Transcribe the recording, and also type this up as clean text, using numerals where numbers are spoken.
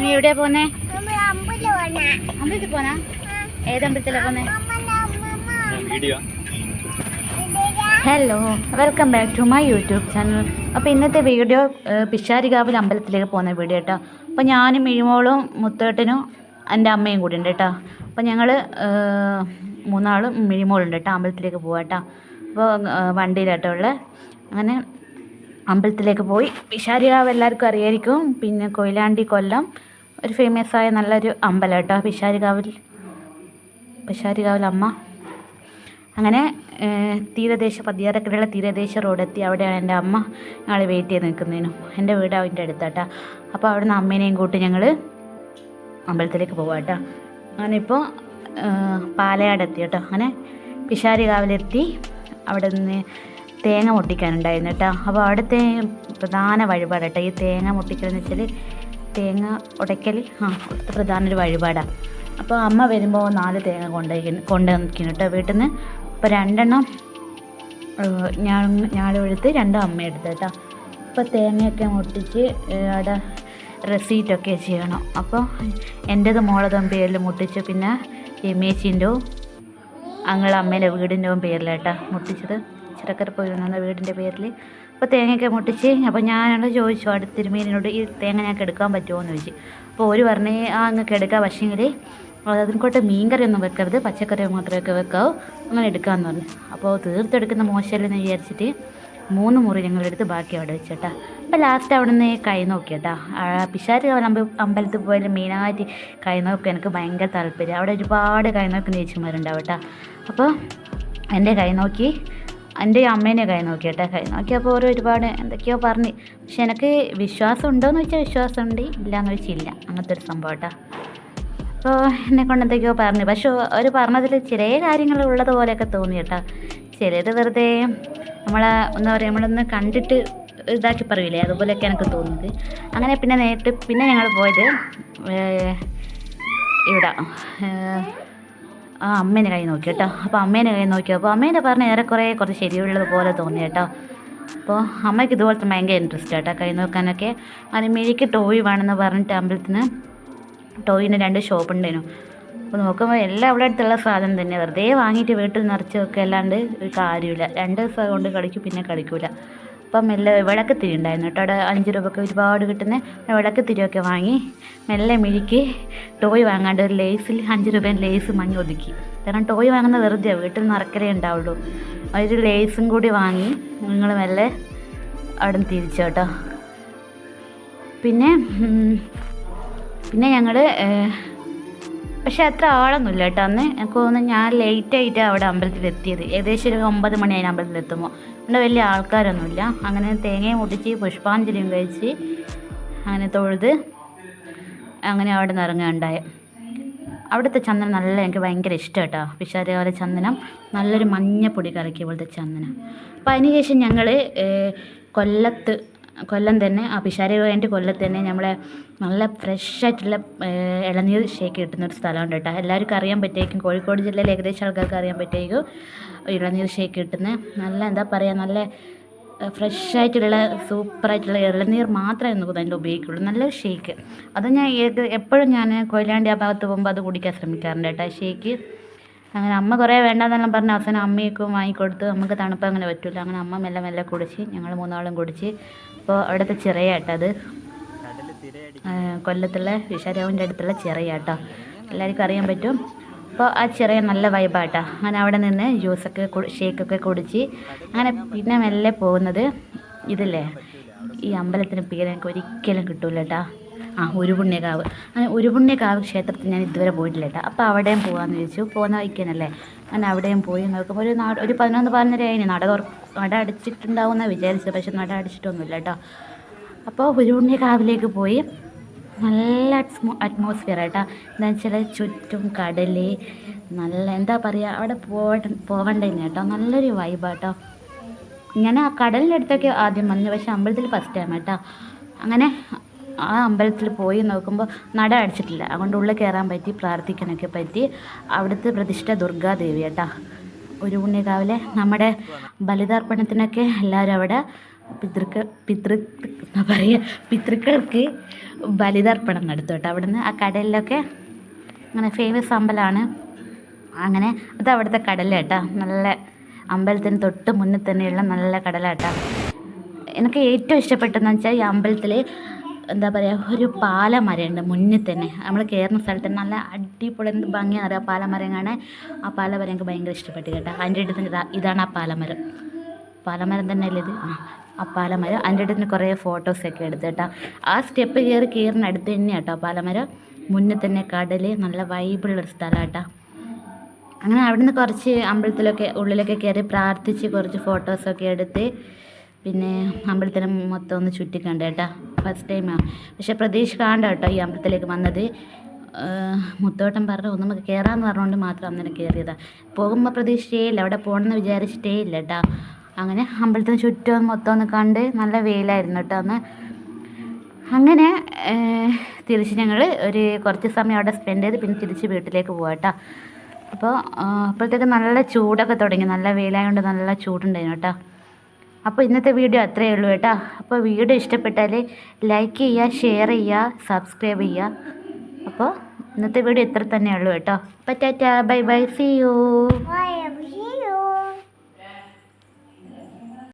നീ എവിടെയാ പോന്നേ? അമ്പലത്തിൽ പോനാ? ഏതമ്പലത്തിലാ പോന്നേ? Hello, welcome back to my YouTube channel. അപ്പോൾ ഇന്നത്തെ വീഡിയോ പിഷാരികാവിൽ അമ്പലത്തിലേക്ക് പോകുന്ന വീഡിയോ കേട്ടോ. അപ്പോൾ ഞാനും മിഴിമോളും മുത്തേട്ടനും എൻ്റെ അമ്മയും കൂടി ഉണ്ട് കേട്ടോ. അപ്പോൾ ഞങ്ങൾ മൂന്നാളും മിഴിമോളുണ്ട് കേട്ടോ. അമ്പലത്തിലേക്ക് പോകാം കേട്ടോ. അപ്പോൾ വണ്ടിയിലാട്ടോ ഉള്ളത്. അങ്ങനെ അമ്പലത്തിലേക്ക് പോയി. പിഷാരികാവ് എല്ലാവർക്കും അറിയായിരിക്കും. പിന്നെ കൊയിലാണ്ടി കൊല്ലം ഒരു ഫേമസ് ആയ നല്ലൊരു അമ്പലം കേട്ടോ പിഷാരികാവിൽ അമ്മ. അങ്ങനെ തീരദേശ പതിയാറക്കരയുള്ള തീരദേശ റോഡെത്തി. അവിടെയാണ് എൻ്റെ അമ്മ ഞങ്ങൾ വെയിറ്റ് ചെയ്ത് നിൽക്കുന്നതിനും. എൻ്റെ വീട് അതിൻ്റെ അടുത്താട്ടോ. അപ്പോൾ അവിടെ നിന്ന് അമ്മേനെയും കൂട്ടി ഞങ്ങൾ അമ്പലത്തിലേക്ക് പോകാം കേട്ടോ. അങ്ങനെ ഇപ്പോൾ പാലയാടെത്തി കേട്ടോ. അങ്ങനെ പിഷാരികാവിലെത്തി. അവിടെ നിന്ന് തേങ്ങ മുട്ടിക്കാനുണ്ടായിരുന്നു കേട്ടോ. അപ്പോൾ അവിടുത്തെ പ്രധാന വഴിപാട് കേട്ടോ ഈ തേങ്ങ മുട്ടിക്കലെന്ന് വെച്ചാൽ തേങ്ങ ഉടയ്ക്കൽ പ്രധാന ഒരു വഴിപാടാണ്. അപ്പോൾ അമ്മ വരുമ്പോൾ 4 തേങ്ങ കൊണ്ടുവന്നിരിക്കുന്നു കേട്ടോ വീട്ടിൽ നിന്ന്. അപ്പോൾ 2 എണ്ണം ഞാളെടുത്ത് 2 അമ്മ എടുത്ത് കേട്ടോ. അപ്പോൾ തേങ്ങയൊക്കെ മുട്ടിച്ച് അവിടെ റെസീറ്റൊക്കെ ചെയ്യണം. അപ്പോൾ എൻ്റേത് മോളതും പേരിൽ മുട്ടിച്ച്, പിന്നെ രമേശിൻ്റെയോ അങ്ങളെ അമ്മേൻ്റെ വീടിൻ്റെയും പേരിലാട്ടോ മുട്ടിച്ചത്. ചിറക്കര പോയിരുന്ന വീടിൻ്റെ പേരിൽ. അപ്പോൾ തേങ്ങയൊക്കെ മുട്ടിച്ച്. അപ്പോൾ ഞാനോട് ചോദിച്ചു അടുത്ത തിരുമേനിയോട് ഈ തേങ്ങ ഞങ്ങൾക്ക് എടുക്കാൻ പറ്റുമോ എന്ന് ചോദിച്ചു. അപ്പോൾ ഒരു പറഞ്ഞ് അങ്ങക്ക് എടുക്കാം, പക്ഷേങ്കിൽ അതിൻകൂട്ട് മീൻകറി ഒന്നും വെക്കരുത്, പച്ചക്കറി മാത്രമൊക്കെ വെക്കാവൂ, അങ്ങനെ എടുക്കാമെന്ന് പറഞ്ഞു. അപ്പോൾ തീർത്തെടുക്കുന്ന മോശമല്ലെന്ന് വിചാരിച്ചിട്ട് 3 മുറി ഞങ്ങളെടുത്ത് ബാക്കി അവിടെ വെച്ചേട്ടാ. അപ്പോൾ ലാസ്റ്റ് അവിടെ നിന്ന് കൈ നോക്കിയേട്ടാ. പിഷാരികാവിൽ അമ്പലത്തിൽ പോയാലും മെയിനായിട്ട് കൈ നോക്കുക എനിക്ക് ഭയങ്കര താല്പര്യം. അവിടെ ഒരുപാട് കൈ നോക്കുന്ന ചേച്ചിമാരുണ്ടാവും കേട്ടോ. അപ്പോൾ എൻ്റെ കൈ നോക്കി, എൻ്റെ അമ്മേനെ കൈ നോക്കിയേട്ടാ. കൈ നോക്കിയപ്പോൾ ഒരുപാട് എന്തൊക്കെയോ പറഞ്ഞ്. പക്ഷെ എനിക്ക് വിശ്വാസം ഉണ്ടോയെന്ന് വെച്ചാൽ വിശ്വാസമുണ്ട്, ഇല്ലയെന്ന് വെച്ചാൽ ഇല്ല. അങ്ങനത്തെ ഒരു സംഭവം കേട്ടോ. അപ്പോൾ എന്നെക്കൊണ്ട് എന്തൊക്കെയോ പറഞ്ഞു. പക്ഷെ അവർ പറഞ്ഞതിൽ ചില കാര്യങ്ങൾ ഉള്ളതുപോലെയൊക്കെ തോന്നി കേട്ടോ. ചിലത് വെറുതെ നമ്മളെ എന്താ പറയുക, നമ്മളൊന്ന് കണ്ടിട്ട് ഇതാക്കി പറയില്ലേ, അതുപോലെയൊക്കെ എനിക്ക് തോന്നുന്നത്. അങ്ങനെ പിന്നെ ഞങ്ങൾ പോയത് ഇവിടെ അമ്മേനെ കൈ നോക്കി കേട്ടോ. അപ്പോൾ അമ്മേനെ കൈ നോക്കിയപ്പോൾ അമ്മേനെ പറഞ്ഞ കുറച്ച് ശരിയുള്ളത് പോലെ തോന്നി കേട്ടോ. അപ്പോൾ അമ്മയ്ക്ക് ഇതുപോലത്തെ ഭയങ്കര ഇൻട്രസ്റ്റ് കേട്ടോ കൈ നോക്കാനൊക്കെ. അങ്ങനെ മിഴിക്ക് ടോയ് വേണമെന്ന് പറഞ്ഞിട്ട് അമ്പലത്തിന് ടോയിന് 2 ഷോപ്പ് ഉണ്ടായിരുന്നു. അപ്പോൾ നോക്കുമ്പോൾ എല്ലാം അവിടെ അടുത്തുള്ള സാധനം തന്നെ, വെറുതെ വാങ്ങിയിട്ട് വീട്ടിൽ നിറച്ച് വെക്കുക, അല്ലാണ്ട് ഒരു കാര്യമില്ല. 2 ദിവസം കൊണ്ട് കളിക്കും, പിന്നെ കളിക്കില്ല. അപ്പം മെല്ലെ വിളക്ക് തിരി ഉണ്ടായിരുന്നു കേട്ടോ. അവിടെ 5 രൂപയ്ക്ക് ഒരുപാട് കിട്ടുന്ന വിളക്ക് തിരിയൊക്കെ വാങ്ങി മെല്ലെ മിഴിക്ക് ടോയ് വാങ്ങാണ്ട് ഒരു ലേസിൽ 5 രൂപേൻ്റെ ലേസ് മഞ്ഞ് ഒതുക്കി. കാരണം ടോയ് വാങ്ങുന്ന വെറുതെ വീട്ടിൽ നിറക്കലേ ഉണ്ടാവുള്ളൂ. ഒരു ലേസും കൂടി വാങ്ങി നിങ്ങൾ മെല്ലെ അവിടെ നിന്ന് തിരിച്ചു കേട്ടോ. പിന്നെ ഞങ്ങൾ പക്ഷെ അത്ര ആളൊന്നുമില്ല കേട്ടോ അന്ന്. എനിക്ക് തോന്നുന്നു ഞാൻ ലേറ്റായിട്ടാണ് അവിടെ അമ്പലത്തിലെത്തിയത്. ഏകദേശം ഒരു 9 മണിയായി അമ്പലത്തിലെത്തുമ്പോൾ. അവിടെ വലിയ ആൾക്കാരൊന്നുമില്ല. അങ്ങനെ തേങ്ങയും മുട്ടിച്ച് പുഷ്പാഞ്ജലിയും കഴിച്ച് അങ്ങനെ തൊഴുത് അങ്ങനെ അവിടെ നിന്ന് ഇറങ്ങുകയുണ്ടായി. അവിടുത്തെ ചന്ദനം എനിക്ക് ഭയങ്കര ഇഷ്ടം കേട്ടോ. പിഷാരികാവിലെ ചന്ദനം നല്ലൊരു മഞ്ഞപ്പൊടി കലക്കിയ പോലത്തെ ചന്ദനം. അപ്പോൾ അതിനുശേഷം ഞങ്ങൾ കൊല്ലം തന്നെ പിഷാരികാവിൻ്റെ കൊല്ലത്ത് തന്നെ നമ്മളെ നല്ല ഫ്രഷായിട്ടുള്ള ഇളനീർ ഷേക്ക് കിട്ടുന്നൊരു സ്ഥലമുണ്ട് കേട്ടോ. എല്ലാവർക്കും അറിയാൻ പറ്റുമായിരിക്കും, കോഴിക്കോട് ജില്ലയിൽ ഏകദേശം ആൾക്കാർക്ക് അറിയാൻ പറ്റുമായിരിക്കും ഇളനീർ ഷേക്ക് കിട്ടുന്ന നല്ല എന്താ പറയുക, നല്ല ഫ്രഷായിട്ടുള്ള സൂപ്പറായിട്ടുള്ള ഇളനീർ മാത്രമേ അതിൻ്റെ ഉപയോഗിക്കുള്ളൂ. നല്ലൊരു ഷേക്ക്. അത് ഞാൻ എപ്പോഴും ഞാൻ കൊയിലാണ്ടി ആ ഭാഗത്ത് പോകുമ്പോൾ അത് കുടിക്കാൻ ശ്രമിക്കാറുണ്ട് കേട്ടോ ഷേക്ക്. അങ്ങനെ അമ്മ കുറേ വേണ്ടാന്നെല്ലാം പറഞ്ഞ അവസാനം അമ്മയൊക്കെ വാങ്ങിക്കൊടുത്ത്. നമുക്ക് തണുപ്പ് അങ്ങനെ പറ്റില്ല. അങ്ങനെ അമ്മ മെല്ലെ കുടിച്ച്, ഞങ്ങൾ 3 ആളും കുടിച്ച്. അപ്പോൾ അവിടുത്തെ ചിറയാട്ടത് കൊല്ലത്തുള്ള പിഷാരികാവിൻ്റെ അടുത്തുള്ള ചിറയാട്ടോ, എല്ലാവർക്കും അറിയാൻ പറ്റും. അപ്പോൾ ആ ചിറയ നല്ല വൈബാട്ടോ. അങ്ങനെ അവിടെ നിന്ന് ഷേക്കൊക്കെ കുടിച്ച് അങ്ങനെ പിന്നെ മെല്ലെ പോകുന്നത് ഇതില്ലേ, ഈ അമ്പലത്തിന് പേര് എനിക്ക് ഒരിക്കലും കിട്ടൂല കേട്ടോ. ഉരുപുണ്യകാവ്. അങ്ങനെ ഉരുപുണ്യകാവ് ക്ഷേത്രത്തിൽ ഞാൻ ഇതുവരെ പോയിട്ടില്ല കേട്ടോ. അപ്പോൾ അവിടെയും പോകാമെന്ന് ചോദിച്ചു. പോകുന്ന വയ്ക്കാനല്ലേ. അങ്ങനെ അവിടെയും പോയി നോക്കുമ്പോൾ ഒരു 11-12 ആയിന്. നട അടിച്ചിട്ടുണ്ടാവുമെന്നാണ് വിചാരിച്ചത്. പക്ഷെ നട അടിച്ചിട്ടൊന്നുമില്ല കേട്ടോ. അപ്പോൾ ഉരുപുണ്യകാവിലേക്ക് പോയി. നല്ല അറ്റ്മോസ്ഫിയർ കേട്ടോ. എന്താണെന്ന് വെച്ചാൽ ചുറ്റും കടൽ, നല്ല എന്താ പറയുക, അവിടെ പോകണ്ടേന്ന് കേട്ടോ. നല്ലൊരു വൈബാട്ടോ. ഞാൻ ആ കടലിൻ്റെ അടുത്തൊക്കെ ആദ്യം വന്നു, പക്ഷേ അമ്പലത്തിൽ ഫസ്റ്റ് ടൈം കേട്ടോ. അങ്ങനെ ആ അമ്പലത്തിൽ പോയി നോക്കുമ്പോൾ നട അടിച്ചിട്ടില്ല. അതുകൊണ്ട് ഉള്ളിൽ കയറാൻ പറ്റി, പ്രാർത്ഥിക്കാനൊക്കെ പറ്റി. അവിടുത്തെ പ്രതിഷ്ഠ ദുർഗാദേവി കേട്ടോ. ഉരുപുണ്യകാവിലെ നമ്മുടെ ബലിതർപ്പണത്തിനൊക്കെ എല്ലാവരും അവിടെ എന്താ പറയുക, പിതൃക്കൾക്ക് ബലിതർപ്പണം നടത്തും കേട്ടോ അവിടുന്ന്. ആ കടലിലൊക്കെ അങ്ങനെ ഫേമസ് അമ്പലമാണ്. അങ്ങനെ അത് അവിടുത്തെ കടല കേട്ടോ. നല്ല അമ്പലത്തിന് തൊട്ട് മുന്നിൽ തന്നെയുള്ള നല്ല കടല കേട്ടോ. എനിക്ക് ഏറ്റവും ഇഷ്ടപ്പെട്ടതെന്ന് വെച്ചാൽ ഈ അമ്പലത്തിൽ എന്താ പറയുക, ഒരു പാലമരമുണ്ട് മുന്നിൽ തന്നെ. നമ്മൾ കയറുന്ന സ്ഥലത്ത് നല്ല അടിപൊളി എന്ത് ഭംഗിയാണ് അറിയാം പാലമരം കാണാൻ. ആ പാലമരം എനിക്ക് ഭയങ്കര ഇഷ്ടപ്പെട്ടു കേട്ടോ. അതിൻ്റെ അടുത്ത് ഇതാണ് ആ പാലമരം. പാലമരം തന്നെ അല്ലേ ഇത്? ആ പാലമരം. അതിൻ്റെ അടുത്ത് കുറേ ഫോട്ടോസൊക്കെ എടുത്ത് കേട്ടോ. ആ സ്റ്റെപ്പ് കയറുന്ന അടുത്ത് തന്നെ കേട്ടോ പാലമരം. മുന്നിൽ തന്നെ കടൽ, നല്ല വൈബുള്ളൊരു സ്ഥലം കേട്ടോ. അങ്ങനെ അവിടുന്ന് കുറച്ച് അമ്പലത്തിലൊക്കെ ഉള്ളിലൊക്കെ കയറി പ്രാർത്ഥിച്ച് കുറച്ച് ഫോട്ടോസൊക്കെ എടുത്ത് പിന്നെ അമ്പലത്തിനെ മൊത്തം ഒന്ന് ചുറ്റിക്കണ്ട കേട്ടോ. ഫസ്റ്റ് ടൈമാണ്, പക്ഷെ പ്രതീക്ഷിക്കാണ്ട് കേട്ടോ ഈ അമ്പലത്തിലേക്ക് വന്നത്. മുത്തോട്ടം പറഞ്ഞു ഒന്ന് നമുക്ക് കയറാമെന്ന് പറഞ്ഞുകൊണ്ട് മാത്രം അന്നേരം കയറിയതാണ്. പോകുമ്പോൾ പ്രതീക്ഷിച്ചേ ഇല്ല, അവിടെ പോകണമെന്ന് വിചാരിച്ചിട്ടേ ഇല്ല കേട്ടോ. അങ്ങനെ അമ്പലത്തിന് ചുറ്റും മൊത്തം ഒന്ന് കണ്ട് നല്ല വെയിലായിരുന്നു കേട്ടോ അന്ന്. അങ്ങനെ തിരിച്ച് ഞങ്ങൾ ഒരു കുറച്ച് സമയം അവിടെ സ്പെൻഡ് ചെയ്ത് പിന്നെ തിരിച്ച് വീട്ടിലേക്ക് പോകാം കേട്ടോ. അപ്പോൾ അപ്പോഴത്തേക്ക് നല്ല ചൂടൊക്കെ തുടങ്ങി, നല്ല വെയിലായതുകൊണ്ട് നല്ല ചൂടുണ്ടായിരുന്നു കേട്ടോ. അപ്പോൾ ഇന്നത്തെ വീഡിയോ അത്രയേ ഉള്ളൂ കേട്ടോ. അപ്പോൾ വീഡിയോ ഇഷ്ടപ്പെട്ടാൽ ലൈക്ക് ചെയ്യുക, ഷെയർ ചെയ്യുക, സബ്സ്ക്രൈബ് ചെയ്യുക. അപ്പോൾ ഇന്നത്തെ വീഡിയോ ഇത്ര തന്നെ ഉള്ളൂ കേട്ടോ. അപ്പോൾ tata, bye bye, see U.